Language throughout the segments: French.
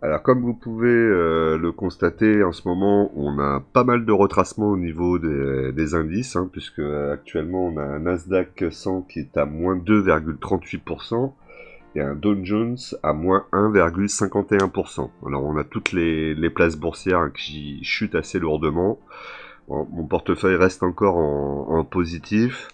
Alors comme vous pouvez le constater en ce moment, on a pas mal de retracements au niveau des indices, hein, puisque actuellement on a un Nasdaq 100 qui est à moins 2,38% et un Dow Jones à moins 1,51%. Alors on a toutes les places boursières qui chutent assez lourdement. Bon, mon portefeuille reste encore en positif.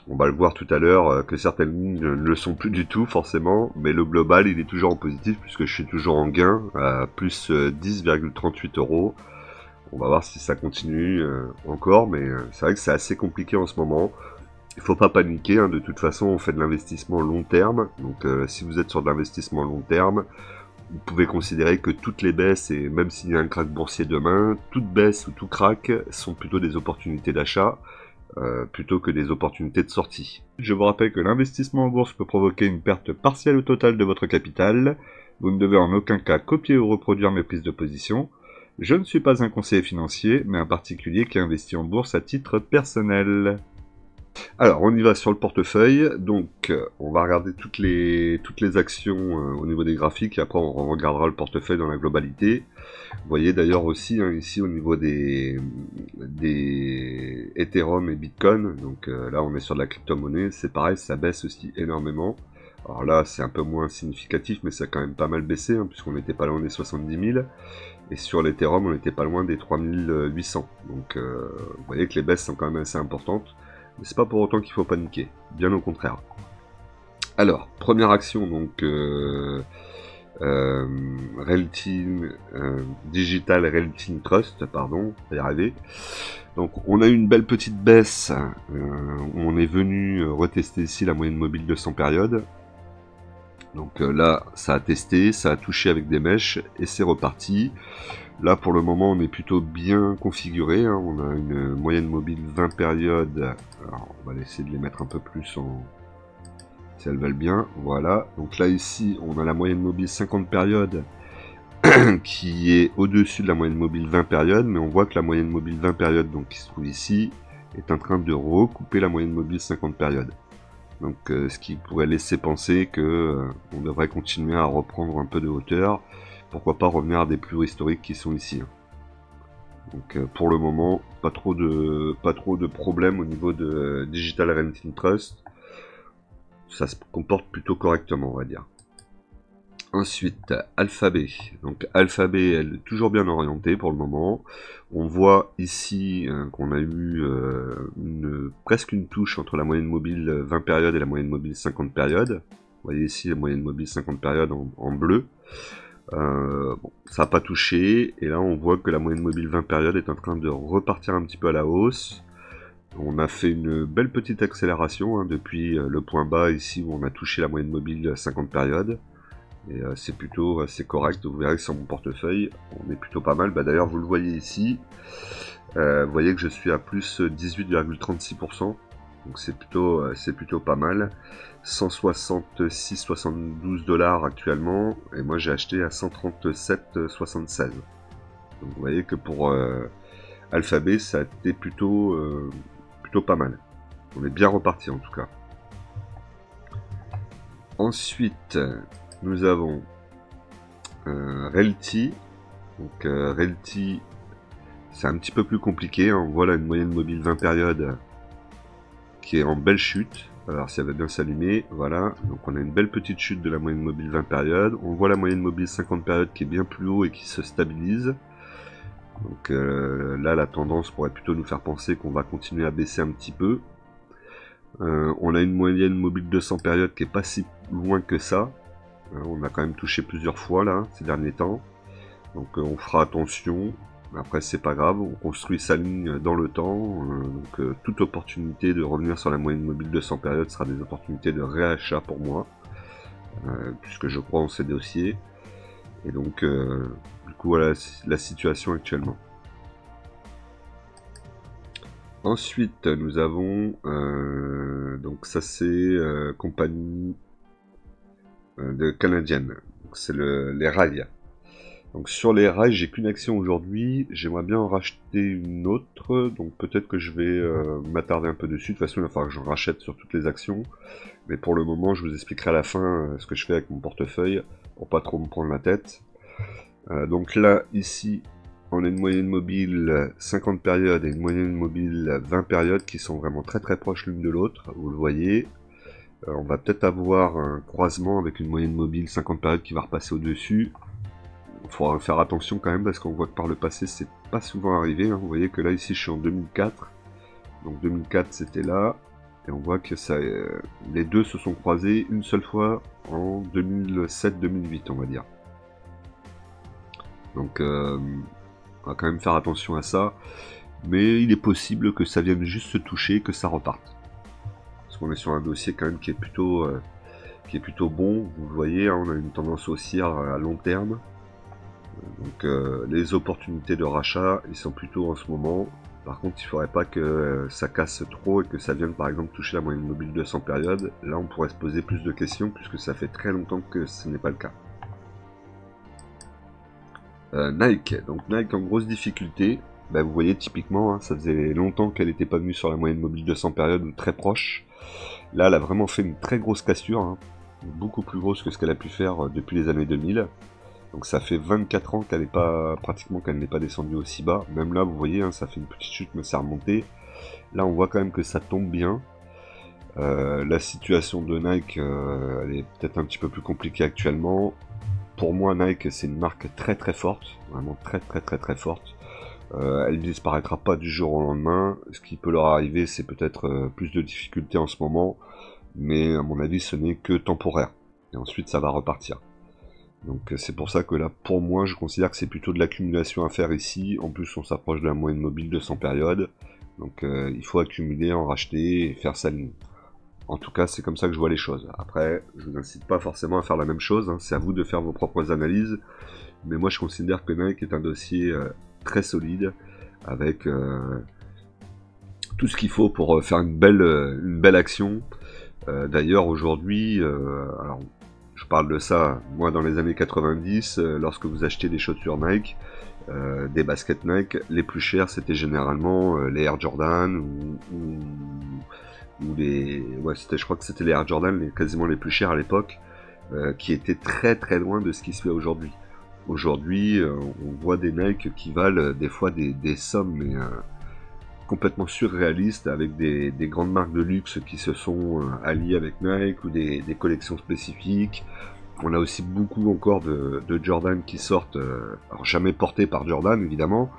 On va le voir tout à l'heure que certaines lignes ne le sont plus du tout forcément, mais le global il est toujours en positif puisque je suis toujours en gain à plus 10,38 euros. On va voir si ça continue encore, mais c'est vrai que c'est assez compliqué en ce moment. Il faut pas paniquer, hein, de toute façon on fait de l'investissement long terme, donc si vous êtes sur de l'investissement long terme, vous pouvez considérer que toutes les baisses, et même s'il y a un crack boursier demain, toute baisse ou tout crack sont plutôt des opportunités d'achat plutôt que des opportunités de sortie. Je vous rappelle que l'investissement en bourse peut provoquer une perte partielle ou totale de votre capital. Vous ne devez en aucun cas copier ou reproduire mes prises de position. Je ne suis pas un conseiller financier, mais un particulier qui investit en bourse à titre personnel. Alors, on y va sur le portefeuille. Donc, on va regarder toutes les actions au niveau des graphiques et après on regardera le portefeuille dans la globalité. Vous voyez d'ailleurs aussi hein, ici au niveau des Ethereum et Bitcoin, donc là on est sur de la crypto-monnaie, c'est pareil, ça baisse aussi énormément. Alors là c'est un peu moins significatif, mais ça a quand même pas mal baissé, hein, puisqu'on n'était pas loin des 70 000, et sur l'Ethereum on n'était pas loin des 3800. Donc vous voyez que les baisses sont quand même assez importantes, mais c'est pas pour autant qu'il faut paniquer, bien au contraire. Alors, première action, donc Realty Digital Realty Trust, pardon, on va y arriver. Donc on a eu une belle petite baisse, où on est venu retester ici la moyenne mobile de 100 périodes. Donc là, ça a testé, ça a touché avec des mèches et c'est reparti. Là pour le moment on est plutôt bien configuré, hein. On a une moyenne mobile 20 périodes. Alors on va essayer de les mettre un peu plus en... si elles valent bien, voilà. Donc là ici on a la moyenne mobile 50 périodes qui est au-dessus de la moyenne mobile 20 périodes, mais on voit que la moyenne mobile 20 périodes, donc qui se trouve ici, est en train de recouper la moyenne mobile 50 périodes. Donc ce qui pourrait laisser penser que on devrait continuer à reprendre un peu de hauteur, pourquoi pas revenir à des plus hauts historiques qui sont ici. Donc pour le moment, pas trop de problèmes au niveau de Digital Renting Trust. Ça se comporte plutôt correctement, on va dire. Ensuite, Alphabet. Donc Alphabet, elle est toujours bien orientée pour le moment. On voit ici qu'on a eu presque une touche entre la moyenne mobile 20 périodes et la moyenne mobile 50 périodes. Vous voyez ici la moyenne mobile 50 périodes en bleu. Bon, ça n'a pas touché. Et là, on voit que la moyenne mobile 20 périodes est en train de repartir un petit peu à la hausse. On a fait une belle petite accélération hein, depuis le point bas ici où on a touché la moyenne mobile 50 périodes. Et c'est plutôt assez correct, vous verrez que sur mon portefeuille, on est plutôt pas mal. Bah, d'ailleurs, vous le voyez ici, vous voyez que je suis à plus 18,36%, donc c'est plutôt pas mal. 166,72 dollars actuellement, et moi j'ai acheté à 137,76. Donc vous voyez que pour Alphabet, ça a été plutôt pas mal. On est bien reparti en tout cas. Ensuite, nous avons Realty. Donc Realty, c'est un petit peu plus compliqué. On voit là une moyenne mobile 20 périodes qui est en belle chute. Alors si elle va bien s'allumer, voilà. Donc on a une belle petite chute de la moyenne mobile 20 périodes. On voit la moyenne mobile 50 périodes qui est bien plus haut et qui se stabilise. Donc là la tendance pourrait plutôt nous faire penser qu'on va continuer à baisser un petit peu. On a une moyenne mobile 200 périodes qui est pas si loin que ça. On a quand même touché plusieurs fois là ces derniers temps. Donc on fera attention. Après c'est pas grave, on construit sa ligne dans le temps. Donc toute opportunité de revenir sur la moyenne mobile 200 périodes sera des opportunités de réachat pour moi. Puisque je crois en ces dossiers. Et donc du coup voilà la situation actuellement. Ensuite, nous avons donc ça c'est compagnie de canadienne. C'est les rails. Donc sur les rails, j'ai qu'une action aujourd'hui. J'aimerais bien en racheter une autre. Donc peut-être que je vais m'attarder un peu dessus. De toute façon, il va falloir que j'en rachète sur toutes les actions. Mais pour le moment, je vous expliquerai à la fin ce que je fais avec mon portefeuille pour pas trop me prendre la tête. Donc là, ici, on a une moyenne mobile 50 périodes et une moyenne mobile 20 périodes qui sont vraiment très très proches l'une de l'autre, vous le voyez. On va peut-être avoir un croisement avec une moyenne mobile 50 périodes qui va repasser au-dessus. Il faudra faire attention quand même parce qu'on voit que par le passé c'est pas souvent arrivé, hein. Vous voyez que là ici je suis en 2004, donc 2004 c'était là, et on voit que ça, les deux se sont croisés une seule fois en 2007-2008 on va dire. Donc on va quand même faire attention à ça, mais il est possible que ça vienne juste se toucher, que ça reparte. Parce qu'on est sur un dossier quand même qui est plutôt bon, vous le voyez, hein, on a une tendance haussière à long terme. Donc les opportunités de rachat, ils sont plutôt en ce moment. Par contre, il ne faudrait pas que ça casse trop et que ça vienne par exemple toucher la moyenne mobile de 100 périodes. Là, on pourrait se poser plus de questions puisque ça fait très longtemps que ce n'est pas le cas. Nike. Donc Nike en grosse difficulté. Bah, vous voyez typiquement, hein, ça faisait longtemps qu'elle n'était pas venue sur la moyenne mobile de 100 périodes ou très proche. Là, elle a vraiment fait une très grosse cassure, hein, beaucoup plus grosse que ce qu'elle a pu faire depuis les années 2000. Donc ça fait 24 ans qu'elle n'est pas, pratiquement qu'elle n'est pas descendue aussi bas. Même là, vous voyez, hein, ça fait une petite chute, mais c'est remonté. Là, on voit quand même que ça tombe bien. La situation de Nike, elle est peut-être un petit peu plus compliquée actuellement. Pour moi, Nike, c'est une marque très très forte, vraiment très très très très forte. Elle ne disparaîtra pas du jour au lendemain. Ce qui peut leur arriver, c'est peut-être plus de difficultés en ce moment. Mais à mon avis, ce n'est que temporaire. Et ensuite, ça va repartir. Donc c'est pour ça que là, pour moi, je considère que c'est plutôt de l'accumulation à faire ici. En plus, on s'approche de la moyenne mobile de 100 périodes. Donc il faut accumuler, en racheter et faire sa ligne. En tout cas, c'est comme ça que je vois les choses. Après, je vous incite pas forcément à faire la même chose. Hein. C'est à vous de faire vos propres analyses. Mais moi, je considère que Nike est un dossier très solide, avec tout ce qu'il faut pour faire une belle action. D'ailleurs, aujourd'hui, alors, je parle de ça, moi, dans les années 90, lorsque vous achetez des chaussures Nike, des baskets Nike, les plus chers, c'était généralement les Air Jordan ou les... Ouais, je crois que c'était les Air Jordan, quasiment les plus chers à l'époque, qui étaient très très loin de ce qui se fait aujourd'hui. Aujourd'hui, on voit des Nike qui valent des fois des sommes, mais complètement surréalistes, avec des grandes marques de luxe qui se sont alliées avec Nike, ou des collections spécifiques. On a aussi beaucoup encore de Jordan qui sortent, alors jamais portés par Jordan évidemment,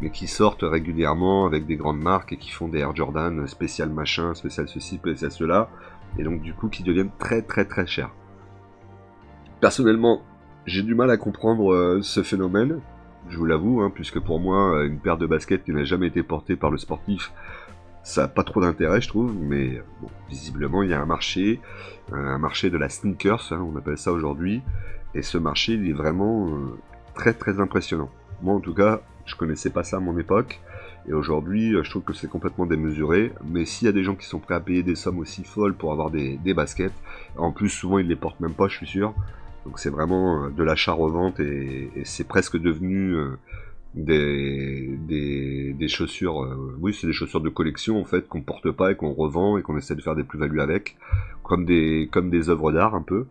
mais qui sortent régulièrement avec des grandes marques et qui font des Air Jordan spécial machin, spécial ceci, spécial cela, et donc du coup qui deviennent très très très chers. Personnellement, j'ai du mal à comprendre ce phénomène, je vous l'avoue, hein, puisque pour moi, une paire de baskets qui n'a jamais été portée par le sportif, ça n'a pas trop d'intérêt, je trouve, mais bon, visiblement, il y a un marché de la sneakers, hein, on appelle ça aujourd'hui, et ce marché, il est vraiment très très impressionnant. Moi, en tout cas, je connaissais pas ça à mon époque, et aujourd'hui, je trouve que c'est complètement démesuré, mais s'il y a des gens qui sont prêts à payer des sommes aussi folles pour avoir des baskets, en plus, souvent, ils les portent même pas, je suis sûr, donc c'est vraiment de l'achat-revente, et c'est presque devenu... des chaussures, oui, c'est des chaussures de collection en fait qu'on porte pas et qu'on revend et qu'on essaie de faire des plus-values avec, comme des œuvres d'art un peu.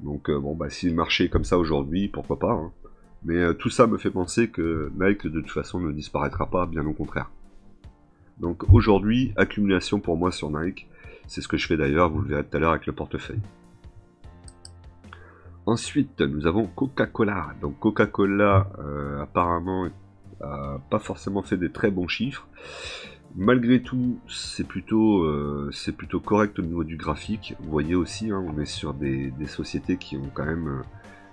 Donc bon, bah si le marché est comme ça aujourd'hui, pourquoi pas, hein. Mais tout ça me fait penser que Nike de toute façon ne disparaîtra pas, bien au contraire. Donc aujourd'hui, accumulation pour moi sur Nike, c'est ce que je fais d'ailleurs, vous le verrez tout à l'heure avec le portefeuille. Ensuite, nous avons Coca-Cola. Donc Coca-Cola, apparemment, a pas forcément fait des très bons chiffres. Malgré tout, c'est plutôt correct au niveau du graphique. Vous voyez aussi, hein, on est sur des sociétés qui ont quand même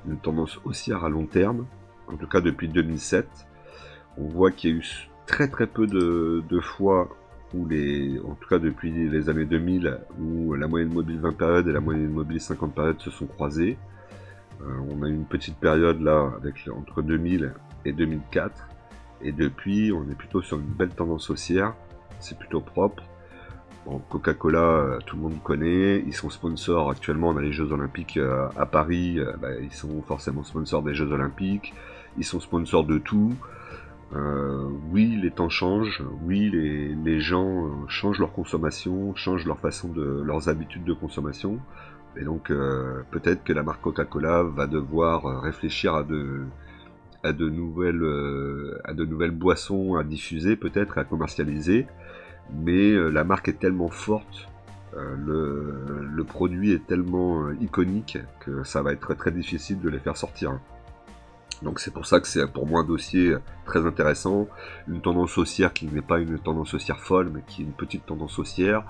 une tendance haussière à long terme. En tout cas, depuis 2007. On voit qu'il y a eu très très peu de fois où en tout cas depuis les années 2000, où la moyenne mobile 20 périodes et la moyenne mobile 50 périodes se sont croisées. On a eu une petite période là entre 2000 et 2004, et depuis on est plutôt sur une belle tendance haussière, c'est plutôt propre. Bon, Coca-Cola, tout le monde connaît, ils sont sponsors actuellement dans les Jeux Olympiques à Paris, ils sont forcément sponsors des Jeux Olympiques, ils sont sponsors de tout. Oui, les temps changent, oui, les gens changent leur consommation, changent leurs habitudes de consommation. Et donc peut-être que la marque Coca-Cola va devoir réfléchir à de nouvelles boissons à diffuser, peut-être à commercialiser, mais la marque est tellement forte, le produit est tellement iconique que ça va être très difficile de les faire sortir. Donc c'est pour ça que c'est pour moi un dossier très intéressant, une tendance haussière qui n'est pas une tendance haussière folle, mais qui est une petite tendance haussière,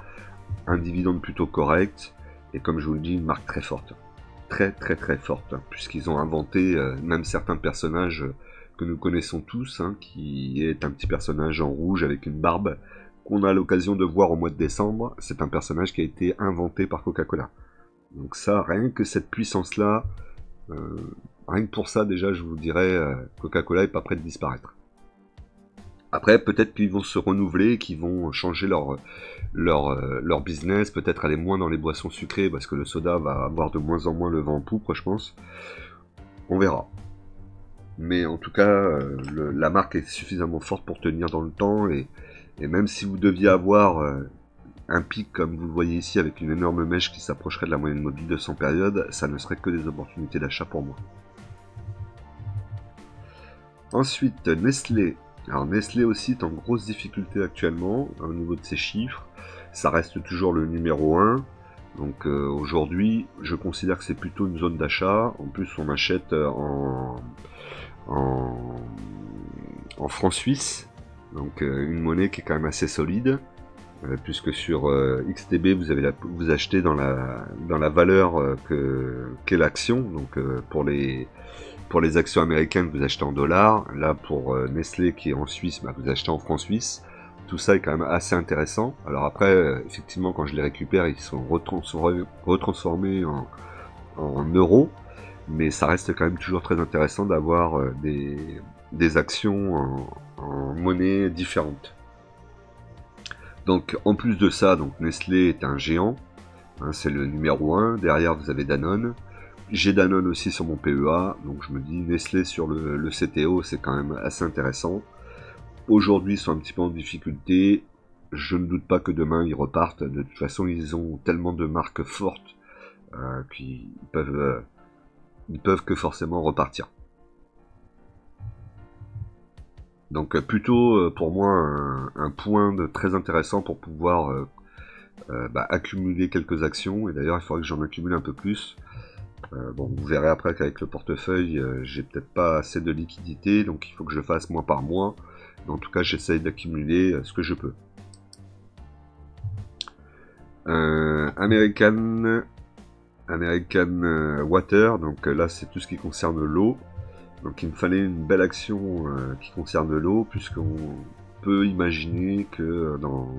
un dividende plutôt correct, et comme je vous le dis, une marque très forte. Très très très forte, hein, puisqu'ils ont inventé même certains personnages que nous connaissons tous, hein, qui est un petit personnage en rouge avec une barbe, qu'on a l'occasion de voir au mois de décembre. C'est un personnage qui a été inventé par Coca-Cola. Donc ça, rien que cette puissance-là, rien que pour ça, déjà, je vous dirais, Coca-Cola est pas prêt de disparaître. Après, peut-être qu'ils vont se renouveler, qu'ils vont changer leur business, peut-être aller moins dans les boissons sucrées, parce que le soda va avoir de moins en moins le vent en poupe, je pense. On verra. Mais en tout cas, la marque est suffisamment forte pour tenir dans le temps, et même si vous deviez avoir un pic comme vous le voyez ici, avec une énorme mèche qui s'approcherait de la moyenne mobile de 100 périodes, ça ne serait que des opportunités d'achat pour moi. Ensuite, Nestlé. Alors Nestlé aussi est en grosse difficulté actuellement au niveau de ses chiffres. Ça reste toujours le numéro 1. Donc aujourd'hui, je considère que c'est plutôt une zone d'achat. En plus, on achète en francs suisses. Donc une monnaie qui est quand même assez solide. Puisque sur XTB, vous achetez dans la valeur qu'est l'action. Donc pour les actions américaines, vous achetez en dollars. Là, pour Nestlé, qui est en Suisse, bah, vous achetez en francs suisses. Tout ça est quand même assez intéressant. Alors après, effectivement, quand je les récupère, ils sont retransformés en euros. Mais ça reste quand même toujours très intéressant d'avoir des actions en monnaie différentes. Donc, en plus de ça, donc Nestlé est un géant. Hein, c'est le numéro 1. Derrière, vous avez Danone. J'ai Danone aussi sur mon PEA, donc je me dis Nestlé sur le CTO, c'est quand même assez intéressant. Aujourd'hui, ils sont un petit peu en difficulté. Je ne doute pas que demain, ils repartent. De toute façon, ils ont tellement de marques fortes qu'ils peuvent que forcément repartir. Donc plutôt pour moi un point très intéressant pour pouvoir accumuler quelques actions. Et d'ailleurs, il faudrait que j'en accumule un peu plus. Bon, vous verrez après qu'avec le portefeuille, j'ai peut-être pas assez de liquidité, donc il faut que je fasse mois par mois. Mais en tout cas, j'essaye d'accumuler ce que je peux. American Water, donc là c'est tout ce qui concerne l'eau. Donc il me fallait une belle action qui concerne l'eau, puisqu'on peut imaginer que dans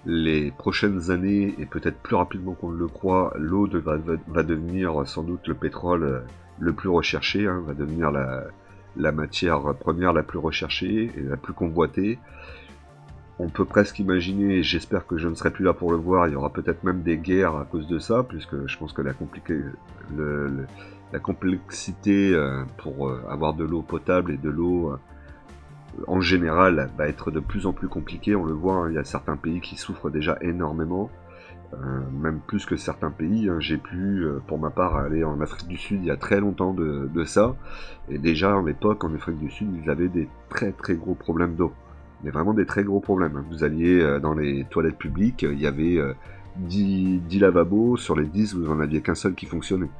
les prochaines années, et peut-être plus rapidement qu'on ne le croit, l'eau va devenir sans doute le pétrole le plus recherché, hein, va devenir la matière première la plus recherchée et la plus convoitée. On peut presque imaginer, et j'espère que je ne serai plus là pour le voir, il y aura peut-être même des guerres à cause de ça, puisque je pense que la complexité pour avoir de l'eau potable et de l'eau en général va être de plus en plus compliquée. On le voit, hein, il y a certains pays qui souffrent déjà énormément, même plus que certains pays. Hein. J'ai pu, pour ma part, aller en Afrique du Sud il y a très longtemps de ça, et déjà à l'époque en Afrique du Sud, ils avaient des très très gros problèmes d'eau. Mais vraiment des très gros problèmes. Hein. Vous alliez dans les toilettes publiques, il y avait 10 lavabos, sur les 10, vous n'en aviez qu'un seul qui fonctionnait.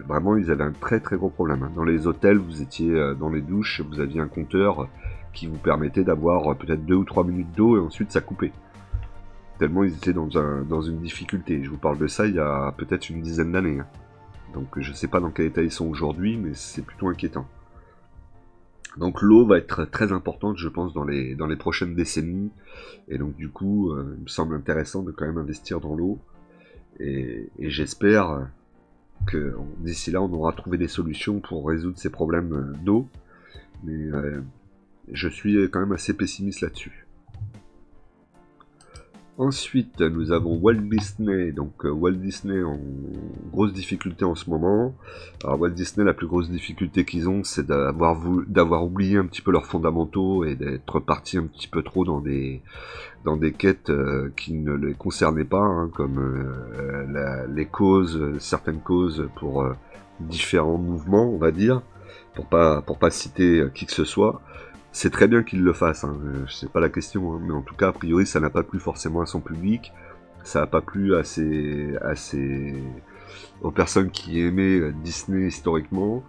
Vraiment, ils avaient un très très gros problème. Hein. Dans les hôtels, vous étiez dans les douches, vous aviez un compteur qui vous permettait d'avoir peut-être 2 ou 3 minutes d'eau et ensuite ça coupait. Tellement ils étaient dans une difficulté. Je vous parle de ça il y a peut-être une dizaine d'années. Hein. Donc je sais pas dans quel état ils sont aujourd'hui, mais c'est plutôt inquiétant. Donc l'eau va être très importante, je pense, dans les prochaines décennies. Et donc du coup, il me semble intéressant de quand même investir dans l'eau. Et j'espère que d'ici là, on aura trouvé des solutions pour résoudre ces problèmes d'eau. Mais je suis quand même assez pessimiste là-dessus. Ensuite, nous avons Walt Disney. Donc Walt Disney en grosse difficulté en ce moment. Alors Walt Disney, la plus grosse difficulté qu'ils ont, c'est d'avoir oublié un petit peu leurs fondamentaux et d'être parti un petit peu trop dans des quêtes qui ne les concernaient pas, hein, comme les causes, certaines causes pour différents mouvements, on va dire. pour pas citer qui que ce soit. C'est très bien qu'il le fasse, hein, c'est pas la question, hein, mais en tout cas, a priori, ça n'a pas plu forcément à son public, ça n'a pas plu aux personnes qui aimaient Disney historiquement,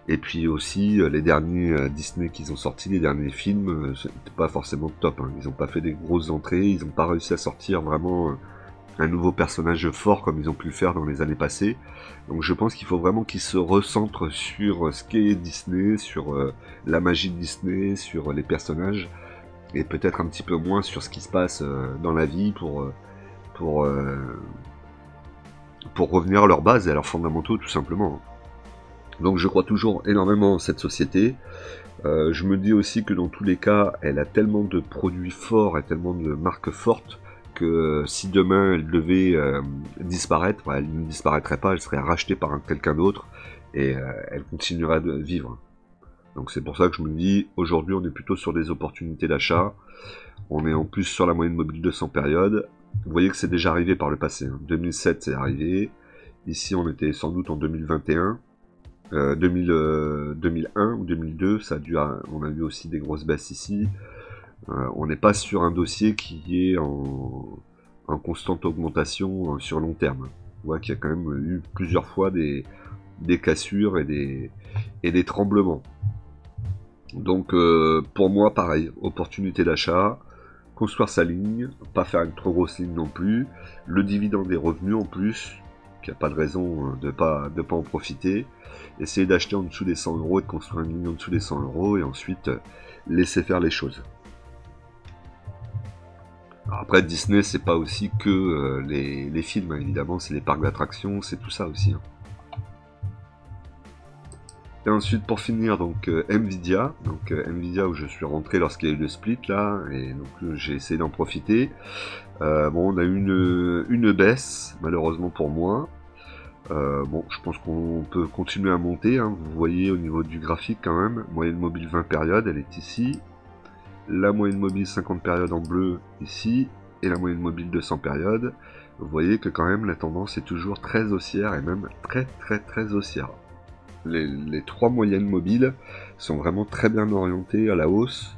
et puis aussi les derniers Disney qu'ils ont sortis, les derniers films, c'était pas forcément top, hein. Ils ont pas fait des grosses entrées, ils ont pas réussi à sortir vraiment un nouveau personnage fort comme ils ont pu le faire dans les années passées. Donc je pense qu'il faut vraiment qu'ils se recentrent sur ce qu'est Disney, sur la magie de Disney, sur les personnages, et peut-être un petit peu moins sur ce qui se passe dans la vie pour, euh, pour revenir à leur base et à leurs fondamentaux tout simplement. Donc je crois toujours énormément en cette société. Je me dis aussi que dans tous les cas, elle a tellement de produits forts et tellement de marques fortes que si demain elle devait disparaître, elle ne disparaîtrait pas, elle serait rachetée par quelqu'un d'autre et elle continuerait de vivre. Donc c'est pour ça que je me dis, aujourd'hui on est plutôt sur des opportunités d'achat, on est en plus sur la moyenne mobile de 100 périodes. Vous voyez que c'est déjà arrivé par le passé, hein. 2007 c'est arrivé, ici on était sans doute en 2021, 2001 ou 2002, on a eu aussi des grosses baisses ici. On n'est pas sur un dossier qui est en constante augmentation sur long terme. On voit qu'il y a quand même eu plusieurs fois des cassures et des tremblements. Donc pour moi pareil, opportunité d'achat, construire sa ligne, pas faire une trop grosse ligne non plus, le dividende des revenus en plus, qu'il n'y a pas de raison de pas en profiter, essayer d'acheter en dessous des 100 € et de construire une ligne en dessous des 100 € et ensuite laisser faire les choses. Alors après Disney c'est pas aussi que les films, hein, évidemment c'est les parcs d'attractions, c'est tout ça aussi, hein. Et ensuite pour finir donc Nvidia, Nvidia où je suis rentré lorsqu'il y a eu le split là, et donc j'ai essayé d'en profiter. Bon on a eu une baisse malheureusement pour moi. Bon je pense qu'on peut continuer à monter, hein. Vous voyez au niveau du graphique quand même, moyenne mobile 20 périodes, elle est ici. La moyenne mobile 50 périodes en bleu ici, et la moyenne mobile de 100 périodes. Vous voyez que quand même la tendance est toujours très haussière, et même très haussière. Les trois moyennes mobiles sont vraiment très bien orientées à la hausse,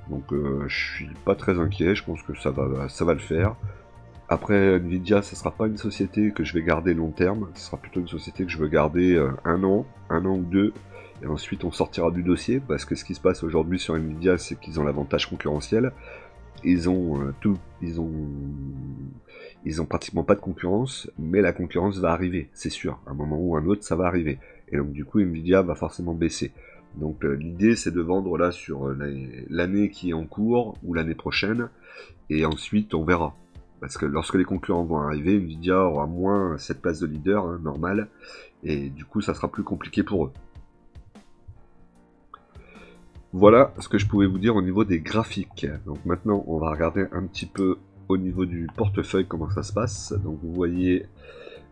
donc je suis pas très inquiet, je pense que ça va le faire. Après Nvidia, ce sera pas une société que je vais garder long terme, ce sera plutôt une société que je veux garder un an ou deux, et ensuite on sortira du dossier, parce que ce qui se passe aujourd'hui sur Nvidia, c'est qu'ils ont l'avantage concurrentiel, ils ont pratiquement pas de concurrence, mais la concurrence va arriver, c'est sûr, à un moment ou à un autre ça va arriver, et donc du coup Nvidia va forcément baisser. Donc l'idée c'est de vendre là sur l'année qui est en cours, ou l'année prochaine, et ensuite on verra. Parce que lorsque les concurrents vont arriver, Nvidia aura moins cette place de leader, hein, normal, et du coup ça sera plus compliqué pour eux. Voilà ce que je pouvais vous dire au niveau des graphiques. Donc maintenant on va regarder un petit peu au niveau du portefeuille comment ça se passe. Donc vous voyez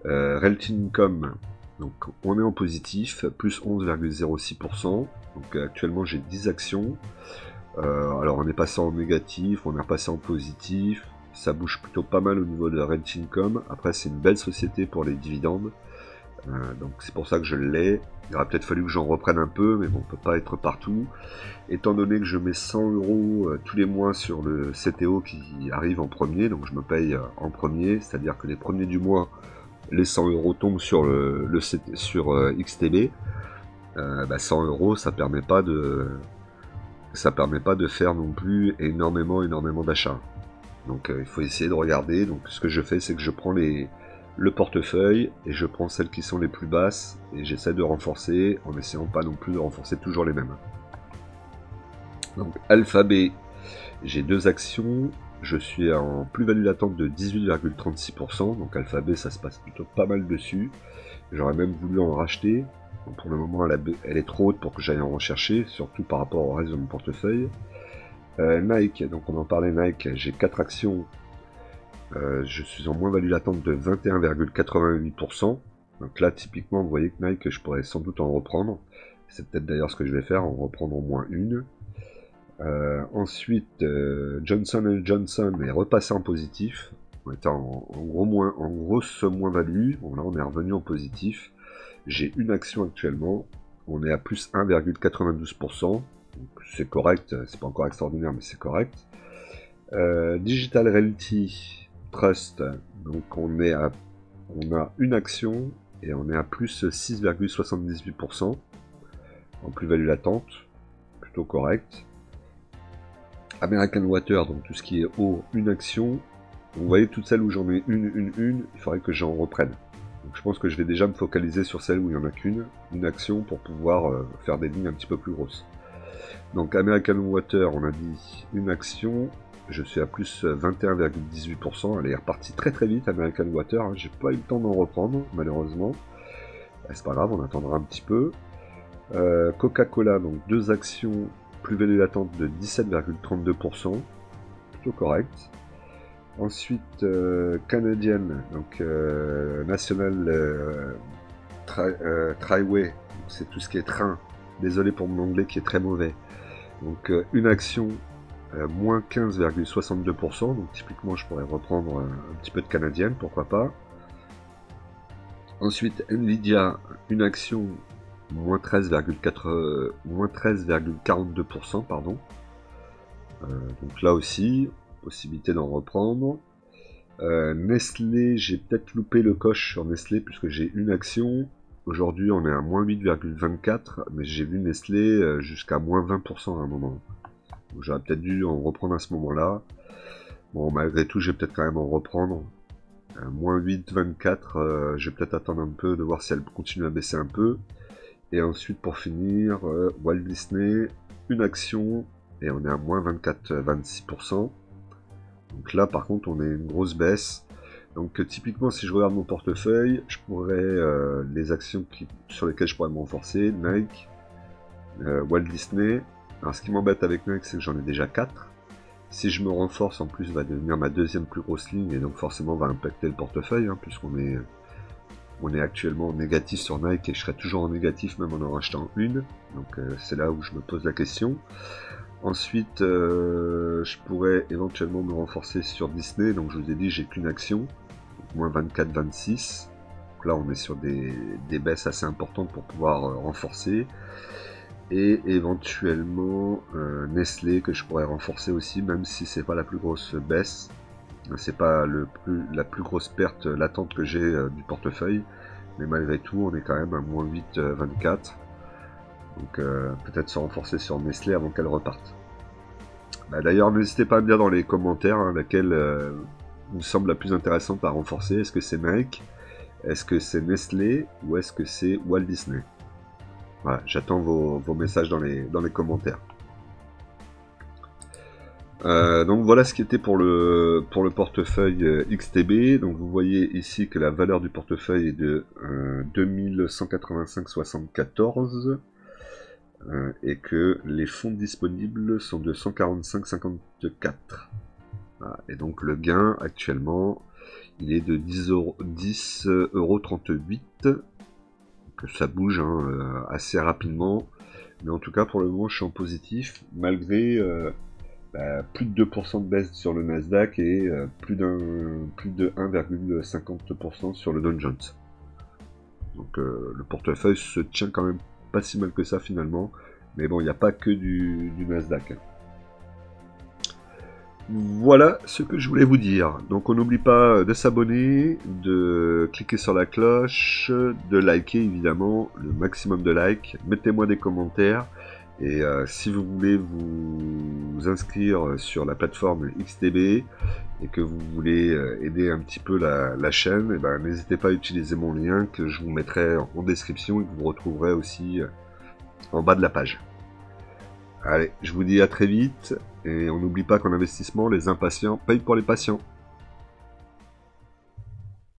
Realty Income, donc on est en positif, plus 11,06%. Donc actuellement j'ai 10 actions. Alors on est passé en négatif, on est repassé en positif. Ça bouge plutôt pas mal au niveau de Realty Income. Après c'est une belle société pour les dividendes. Donc c'est pour ça que je l'ai. Il aurait peut-être fallu que j'en reprenne un peu, mais bon, on peut pas être partout. Étant donné que je mets 100 € tous les mois sur le CTO qui arrive en premier, donc je me paye en premier, c'est-à-dire que les premiers du mois, les 100 € tombent sur sur XTB. 100 €, ça permet pas de faire non plus énormément d'achats. Donc il faut essayer de regarder. Donc ce que je fais, c'est que je prends le portefeuille et je prends celles qui sont les plus basses et j'essaie de renforcer en essayant pas non plus de renforcer toujours les mêmes. Donc Alphabet, j'ai 2 actions, je suis en plus-value latente de 18,36%, donc Alphabet ça se passe plutôt pas mal dessus, j'aurais même voulu en racheter, donc pour le moment elle est trop haute pour que j'aille en rechercher, surtout par rapport au reste de mon portefeuille. Nike, donc on en parlait, Nike, j'ai 4 actions. Je suis en moins-value latente de 21,88%. Donc là, typiquement, vous voyez que Nike, je pourrais sans doute en reprendre. C'est peut-être d'ailleurs ce que je vais faire, en reprendre au moins une. Ensuite, Johnson & Johnson est repassé en positif. On était en grosse moins-value. Bon, là, on est revenu en positif. J'ai une action actuellement. on est à plus 1,92%. C'est correct, c'est pas encore extraordinaire, mais c'est correct. Digital Realty Trust, donc on a une action et on est à plus 6,78% en plus-value latente, plutôt correct. American Water, donc tout ce qui est eau, une action. Vous voyez toutes celles où j'en ai une, il faudrait que j'en reprenne. Donc je pense que je vais déjà me focaliser sur celles où il n'y en a qu'une, une action pour pouvoir faire des lignes un petit peu plus grosses. Donc American Water, on a dit une action, je suis à plus 21,18%, elle est repartie très très vite American Water, hein. J'ai pas eu le temps d'en reprendre malheureusement, c'est pas grave, on attendra un petit peu. Coca-Cola, donc deux actions, plus-value latente de 17,32%, plutôt correct. Ensuite, canadienne, donc National Triway, c'est tout ce qui est train. Désolé pour mon anglais qui est très mauvais. Donc une action, moins 15,62%, donc typiquement je pourrais reprendre un petit peu de canadienne, pourquoi pas. Ensuite, Nvidia, une action, moins 13,42%, pardon. Donc là aussi, possibilité d'en reprendre. Nestlé, j'ai peut-être loupé le coche sur Nestlé puisque j'ai une action. Aujourd'hui on est à moins 8,24, mais j'ai vu Nestlé jusqu'à moins 20% à un moment. J'aurais peut-être dû en reprendre à ce moment-là. Bon, malgré tout, je vais peut-être quand même en reprendre. Moins 8,24, je vais peut-être attendre un peu de voir si elle continue à baisser un peu. Et ensuite, pour finir, Walt Disney, une action, et on est à moins 24,26%. Donc là, par contre, on est une grosse baisse. Donc typiquement, si je regarde mon portefeuille, je pourrais, les actions sur lesquelles je pourrais me renforcer, Nike, Walt Disney. Alors ce qui m'embête avec Nike, c'est que j'en ai déjà 4. Si je me renforce, en plus, va devenir ma deuxième plus grosse ligne, et donc forcément va impacter le portefeuille, hein, puisqu'on est actuellement en négatif sur Nike, et je serai toujours en négatif même en rachetant une. Donc c'est là où je me pose la question. Ensuite, je pourrais éventuellement me renforcer sur Disney, donc je vous ai dit, j'ai qu'une action, donc moins 24,26. Donc là, on est sur des baisses assez importantes pour pouvoir renforcer. Et éventuellement Nestlé que je pourrais renforcer aussi, même si c'est pas la plus grosse baisse, c'est pas la plus grosse perte latente que j'ai du portefeuille, mais malgré tout on est quand même à moins 8,24, donc peut-être se renforcer sur Nestlé avant qu'elle reparte. D'ailleurs n'hésitez pas à me dire dans les commentaires laquelle vous semble la plus intéressante à renforcer. Est-ce que c'est Nike, est-ce que c'est Nestlé ou est-ce que c'est Walt Disney? Voilà, j'attends vos messages dans les commentaires. Donc voilà ce qui était pour le portefeuille XTB. Donc vous voyez ici que la valeur du portefeuille est de 2185,74 et que les fonds disponibles sont de 145,54. Voilà, et donc le gain actuellement il est de 10,38 €. Que ça bouge assez rapidement, mais en tout cas pour le moment je suis en positif malgré plus de 2% de baisse sur le Nasdaq et plus de 1,50% sur le Dow Jones. Donc le portefeuille se tient quand même pas si mal que ça finalement, mais bon, il n'y a pas que du Nasdaq. Voilà ce que je voulais vous dire. Donc on n'oublie pas de s'abonner, de cliquer sur la cloche, de liker évidemment, le maximum de likes. Mettez-moi des commentaires. Et si vous voulez vous inscrire sur la plateforme XTB et que vous voulez aider un petit peu la chaîne, n'hésitez pas à utiliser mon lien que je vous mettrai en description et que vous retrouverez aussi en bas de la page. Allez, je vous dis à très vite, et on n'oublie pas qu'en investissement, les impatients payent pour les patients.